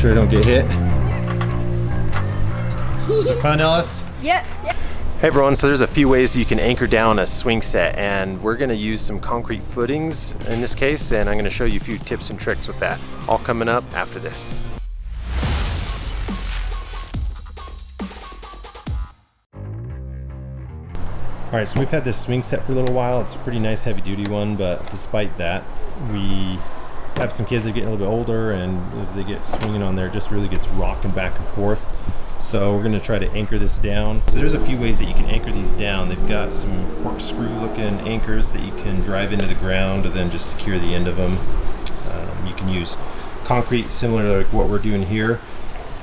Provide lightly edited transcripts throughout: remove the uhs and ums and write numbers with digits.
sure I don't get hit. Is it fun, Ellis? Yeah. Hey everyone, so there's a few ways you can anchor down a swing set, and we're going to use some concrete footings in this case, and I'm going to show you a few tips and tricks with that. All coming up after this. Alright, so we've had this swing set for a little while. It's a pretty nice heavy duty one, but despite that, we have some kids that are getting a little bit older, and as they get swinging on there, it just really gets rocking back and forth. So we're going to try to anchor this down. So there's a few ways that you can anchor these down. They've got some corkscrew looking anchors that you can drive into the ground and then just secure the end of them. You can use concrete similar to like what we're doing here,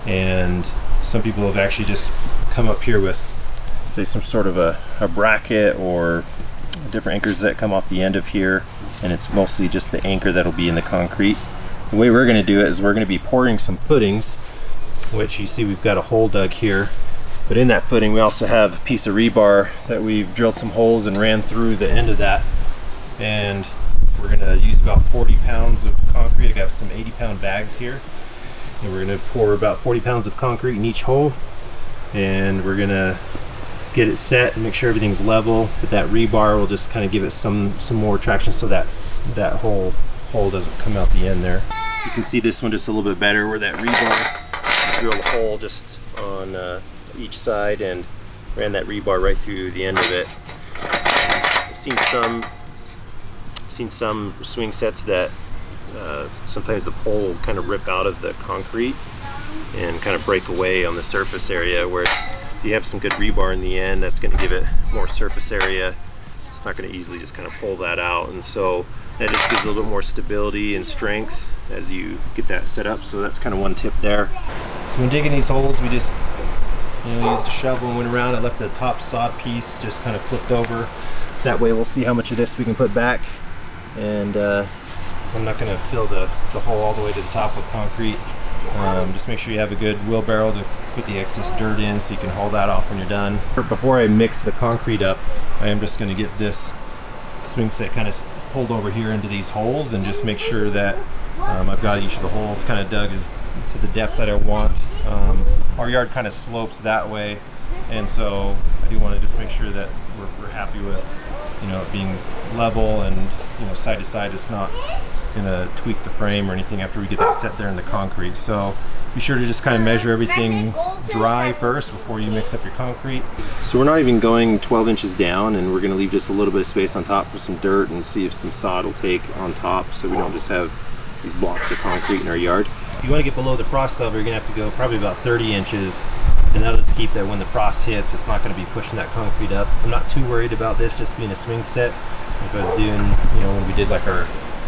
and some people have actually just come up here with, say, some sort of a bracket or different anchors that come off the end of here, and it's mostly just the anchor that'll be in the concrete. The way we're going to do it is we're going to be pouring some footings, which you see we've got a hole dug here, but in that footing we also have a piece of rebar that we've drilled some holes and ran through the end of that, and we're going to use about 40 pounds of concrete. I got some 80-pound bags here, and we're going to pour about 40 pounds of concrete in each hole, and we're going to get it set and make sure everything's level, but that rebar will just kind of give it some more traction so that whole hole doesn't come out the end there. You can see this one just a little bit better where that rebar drilled a hole just on each side and ran that rebar right through the end of it. I've seen some swing sets that sometimes the pole will kind of rip out of the concrete and kind of break away on the surface area, whereas if you have some good rebar in the end, that's going to give it more surface area. It's not going to easily just kind of pull that out, and so that just gives a little bit more stability and strength as you get that set up. So that's kind of one tip there. So when digging these holes, we just used a shovel and went around. I left the top sod piece just kind of flipped over. That way we'll see how much of this we can put back, and I'm not going to fill the hole all the way to the top with concrete. Just make sure you have a good wheelbarrow to put the excess dirt in so you can haul that off when you're done. Before I mix the concrete up, I am just going to get this swing set kind of pulled over here into these holes and just make sure that I've got each of the holes kind of dug to the depth that I want. Our yard kind of slopes that way, and so I do want to just make sure that we're happy with it being level and side to side. It's not gonna tweak the frame or anything after we get that set there in the concrete. So be sure to just kind of measure everything dry first before you mix up your concrete. So we're not even going 12 inches down, and we're gonna leave just a little bit of space on top for some dirt and see if some sod will take on top, so we don't just have these blocks of concrete in our yard. If you want to get below the frost level, you're gonna have to go probably about 30 inches, and that'll just keep that when the frost hits, it's not gonna be pushing that concrete up. I'm not too worried about this just being a swing set. Like I was doing, when we did like our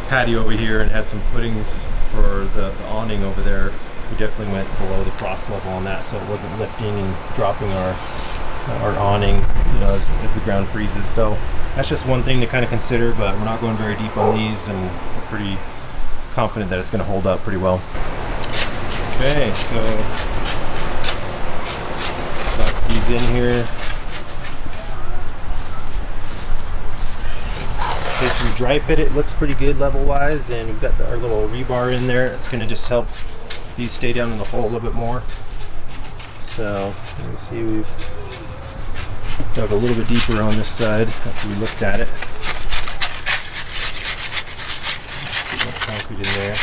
patio over here and had some footings for the awning over there, we definitely went below the frost level on that, so it wasn't lifting and dropping our awning as the ground freezes. So that's just one thing to kind of consider, but we're not going very deep on these, and we're pretty confident that it's going to hold up pretty well. Okay, so got these in here. Okay, so we dry fit it. Looks pretty good level wise, and we've got our little rebar in there. It's going to just help these stay down in the hole a little bit more. So you can see we've dug a little bit deeper on this side after we looked at it. Let's get that concrete in there.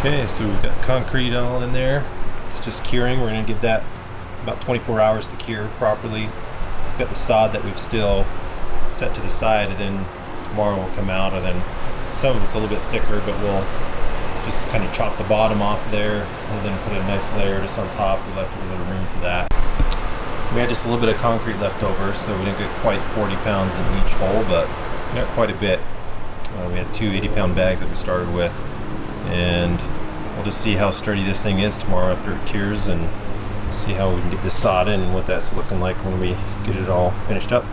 Okay, so we've got concrete all in there. It's just curing. We're going to give that about 24 hours to cure properly. We've got the sod that we've still set to the side, and then tomorrow will come out, and then some of it's a little bit thicker, but we'll just kind of chop the bottom off there and then put a nice layer just on top. We left a little bit of room for that. We had just a little bit of concrete left over, so we didn't get quite 40 pounds in each hole, but we got quite a bit. We had two 80-pound bags that we started with, and we'll just see how sturdy this thing is tomorrow after it cures, and see how we can get this sod in and what that's looking like when we get it all finished up.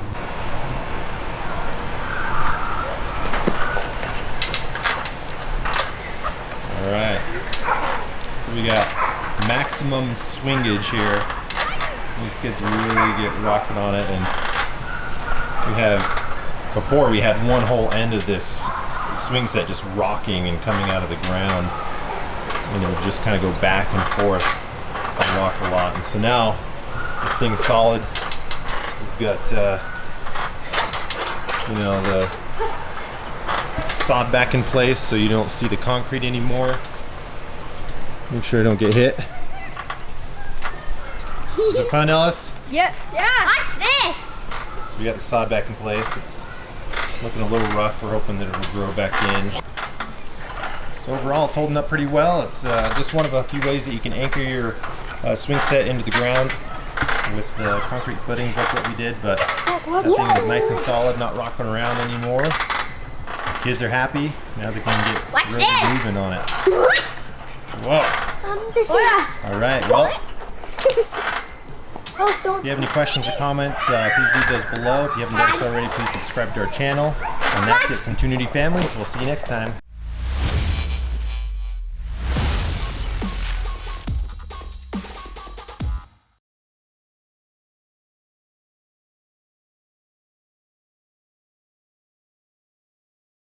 Alright, so we got maximum swingage here. These kids really get rocking on it, and we have, before we had one whole end of this swing set just rocking and coming out of the ground, and it'll just kind of go back and forth and rock a lot. And so now this thing's solid. We've got you know, the sod back in place so you don't see the concrete anymore. Make sure I don't get hit. Is it fun, Ellis? Yeah. Watch this. So we got the sod back in place. It's looking a little rough. We're hoping that it'll grow back in. So overall, it's holding up pretty well. It's just one of a few ways that you can anchor your swing set into the ground with the concrete footings like what we did, but that thing is nice and solid, not rocking around anymore. The kids are happy. Now they can get really moving on it. Whoa. All right, well, if you have any questions or comments, please leave those below. If you haven't done so already, please subscribe to our channel. And that's it from Two Nudie Families. We'll see you next time.